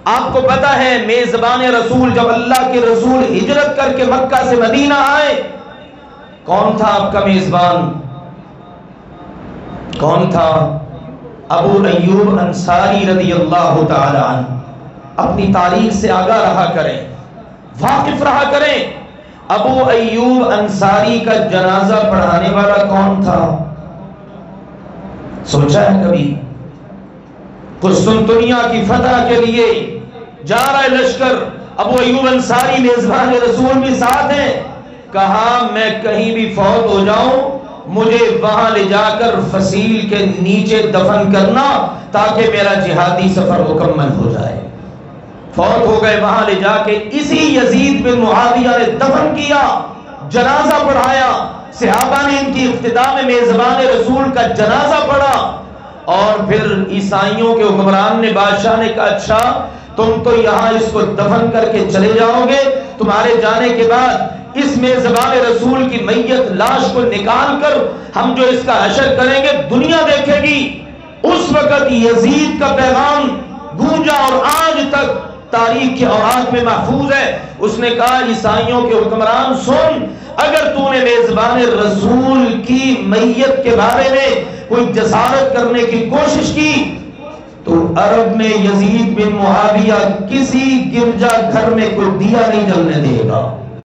آپ کو پتا ہے میزبان رسول جب اللہ کے رسول ہجرت کر کے مکہ سے مدینہ آئے، کون تھا آپ کا میزبان؟ کون تھا؟ ابو ایوب انصاری رضی اللہ تعالی عنہ۔ اپنی تاریخ سے آگاہ رہا کریں، واقف رہا کریں۔ ابو ایوب انصاری کا جنازہ پڑھانے والا کون تھا؟ سوچا ہے کبھی؟ قسطنطنیہ کی فتح کے لیے جا رہا ہے لشکر، ابو ایوب انصاری میزبان رسول بھی ساتھ ہیں۔ کہا میں کہیں بھی فوت ہو جاؤں، مجھے وہاں لے جا کر فصیل کے نیچے دفن کرنا تاکہ میرا جہادی سفر مکمل ہو جائے۔ فوت ہو گئے، وہاں لے جا کے اسی یزید بن معاویہ نے دفن کیا، جنازہ پڑھایا۔ صحابہ نے ان کی ابتدا میں میزبان رسول کا جنازہ پڑھا، اور پھر عیسائیوں کے حکمران نے، بادشاہ نے کہا اچھا تم تو یہاں اس کو دفن کر کے چلے جاؤ گے، تمہارے جانے کے بعد اس میزبان رسول کی میت لاش کو نکال کر ہم جو اس کا حشر کریں گے دنیا دیکھے گی۔ اس وقت یزید کا پیغام گونجا اور آج تک تاریخ کے اوراق میں محفوظ ہے۔ اس نے کہا عیسائیوں کے حکمران سن، اگر تو نے میزبان رسول کی میت کے بارے میں کوئی جسارت کرنے کی کوشش کی تو عرب میں یزید بن معاویہ کسی گرجا گھر میں کوئی دیا نہیں جلنے دے گا۔